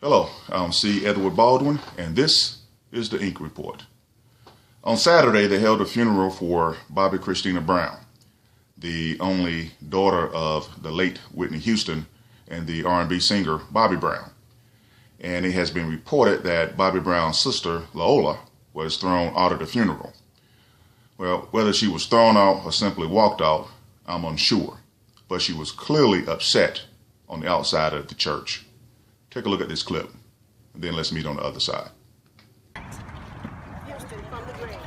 Hello, I'm C. Edward Baldwin, and this is the Ink Report. On Saturday, they held a funeral for Bobby Christina Brown, the only daughter of the late Whitney Houston and the R&B singer Bobby Brown. And it has been reported that Bobby Brown's sister, Lola, was thrown out of the funeral. Well, whether she was thrown out or simply walked out, I'm unsure. But she was clearly upset on the outside of the church. Take a look at this clip, and then let's meet on the other side. Houston from the grave.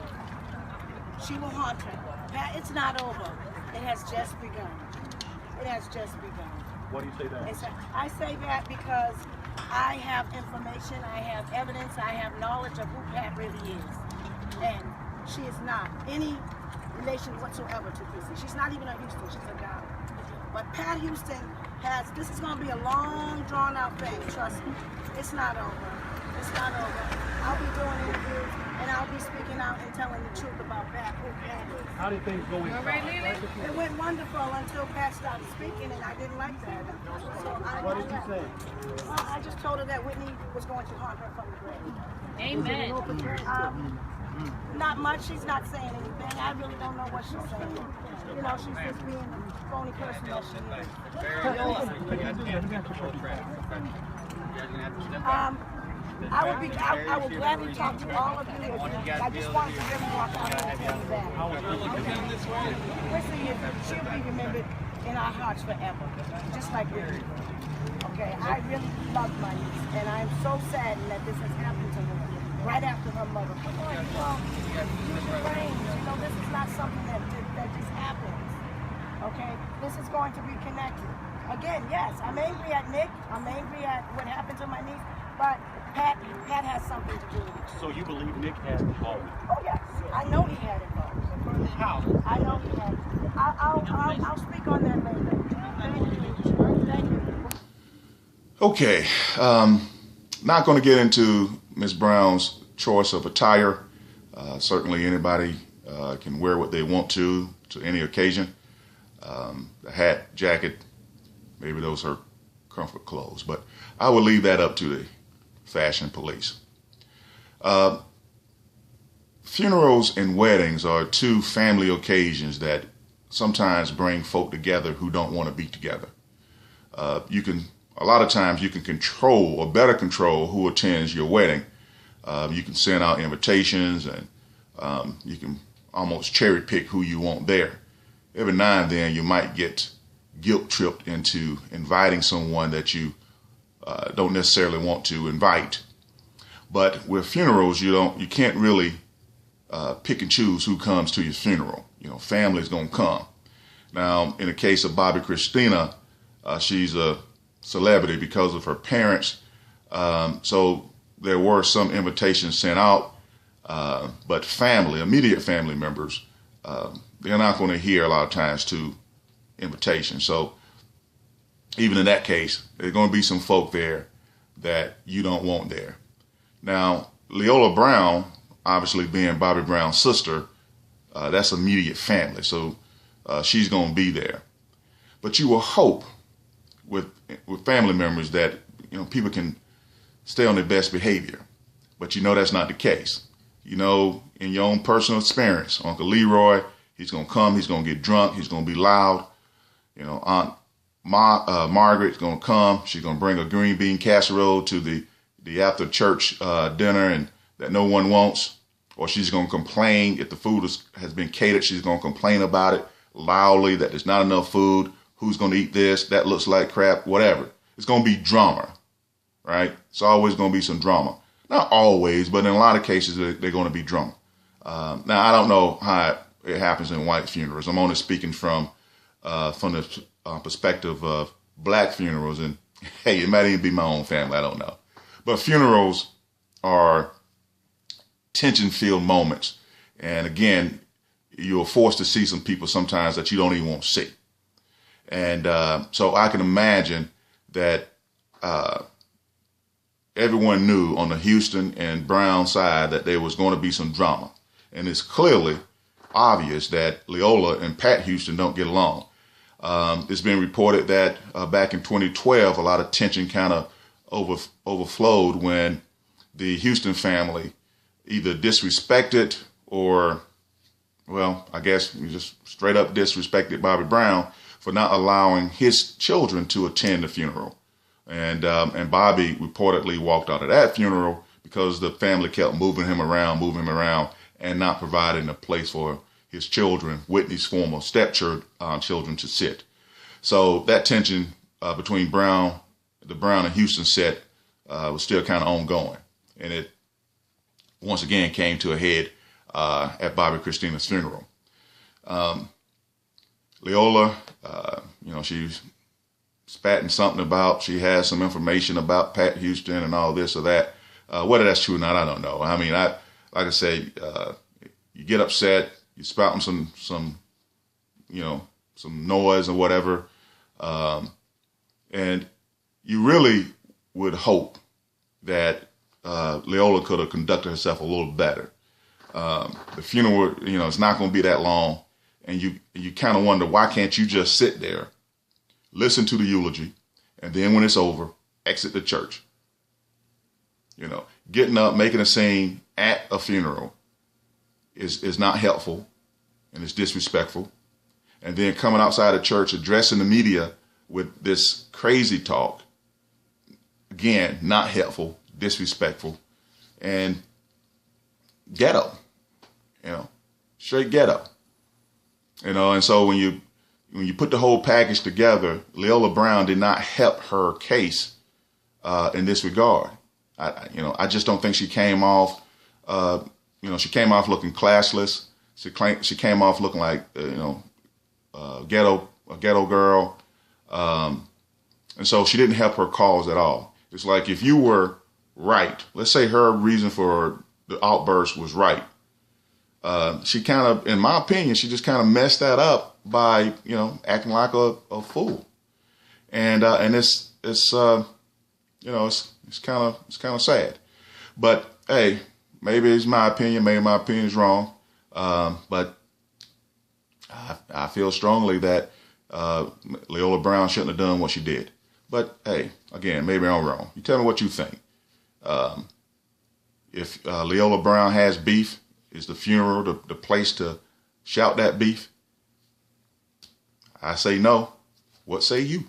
She will haunt her. Pat, it's not over. It has just begun. It has just begun. Why do you say that? I say that because I have information, I have evidence, I have knowledge of who Pat really is. And she is not any relation whatsoever to Chrissy. She's not even a Houston, she's a daughter. But Pat Houston this is going to be a long, drawn-out thing, trust me. It's not over. It's not over. I'll be doing interviews, and I'll be speaking out and telling the truth about Pat, who Pat is. How did things go inside? It went wonderful until Pat started speaking, and I didn't like that. So what did you say? Well, I just told her that Whitney was going to haunt her from the grave. Amen. Not much. She's not saying anything. I really don't know what she's saying. You know, she's just being the phony person that she is. I will gladly talk to all of you. I just want to really walk out and tell you that. She'll be remembered in our hearts forever, just like Whitney. Okay, I really love my niece, and I'm so saddened that this has happened to her right after her mother. Well, use your brains. You know, this is not something that just happens. Okay, this is going to be connected. Again, yes, I'm angry at Nick. I'm angry at what happened to my niece, but Pat has something to do with it. So you believe Nick had involvement? Oh yes, I know he had involvement. How? I know he had. I'll speak on that later. Thank you. Okay, not going to get into Ms. Brown's choice of attire. Certainly anybody can wear what they want to any occasion. The hat, jacket, maybe those are comfort clothes, but I will leave that up to the fashion police. Funerals and weddings are two family occasions that sometimes bring folk together who don't want to be together. A lot of times you can control or better control who attends your wedding. You can send out invitations, and you can almost cherry pick who you want there. Every now and then you might get guilt tripped into inviting someone that you don't necessarily want to invite. But with funerals, you can't really pick and choose who comes to your funeral. You know, family's gonna come. Now, in the case of Bobby Christina, she's a celebrity because of her parents. So there were some invitations sent out, but immediate family members, they're not going to hear a lot of times to invitations. So even in that case, there's going to be some folk there that you don't want there. Now, Lola Brown, obviously being Bobby Brown's sister, that's immediate family. So she's going to be there. But you will hope with family members that, you know, people can stay on their best behavior. But you know that's not the case. You know, in your own personal experience, Uncle Leroy, he's going to come, he's going to get drunk, he's going to be loud. You know, Aunt Margaret's going to come, she's going to bring a green bean casserole to the after church dinner and that no one wants. Or she's going to complain if the food has been catered, she's going to complain about it loudly that there's not enough food. Who's going to eat this? That looks like crap, whatever. It's going to be drama, right? It's always going to be some drama. Not always, but in a lot of cases, they're going to be drama. Now, I don't know how it happens in white funerals. I'm only speaking from the perspective of black funerals. And, hey, it might even be my own family. I don't know. But funerals are tension-filled moments. And, again, you're forced to see some people sometimes that you don't even want to see. And so I can imagine that everyone knew on the Houston and Brown side that there was going to be some drama. And it's clearly obvious that Lola and Pat Houston don't get along. It's been reported that back in 2012, a lot of tension kind of overflowed when the Houston family either disrespected or, well, I guess you just straight up disrespected Bobby Brown for not allowing his children to attend the funeral. And Bobby reportedly walked out of that funeral because the family kept moving him around, and not providing a place for his children, Whitney's former stepchildren, to sit. So that tension between the Brown and Houston set was still kind of ongoing. And it once again came to a head at Bobby Christina's funeral. Leola, she's spatting something about, she has some information about Pat Houston and all this or that. Whether that's true or not, I don't know. I mean, like I say, you get upset, you spouting some noise or whatever, and you really would hope that Leola could have conducted herself a little better. The funeral, it's not going to be that long, and you kind of wonder, why can't you just sit there, listen to the eulogy, and then when it's over, exit the church? Getting up, making a scene at a funeral is not helpful, and it's disrespectful. And then coming outside the church, addressing the media with this crazy talk, again, not helpful, disrespectful, and ghetto, straight ghetto. And so when you put the whole package together, Leola Brown did not help her case in this regard. I just don't think she came off, she came off looking classless. She came off looking like, a ghetto girl. And so she didn't help her cause at all. It's like, if you were right, let's say her reason for the outburst was right. She kind of, in my opinion, she just kind of messed that up by, acting like a fool. And it's kind of sad. But hey, maybe it's my opinion. Maybe my opinion is wrong. But I feel strongly that Leola Brown shouldn't have done what she did. But hey, again, maybe I'm wrong. You tell me what you think. If Leola Brown has beef, is the funeral the place to shout that beef? I say no. What say you?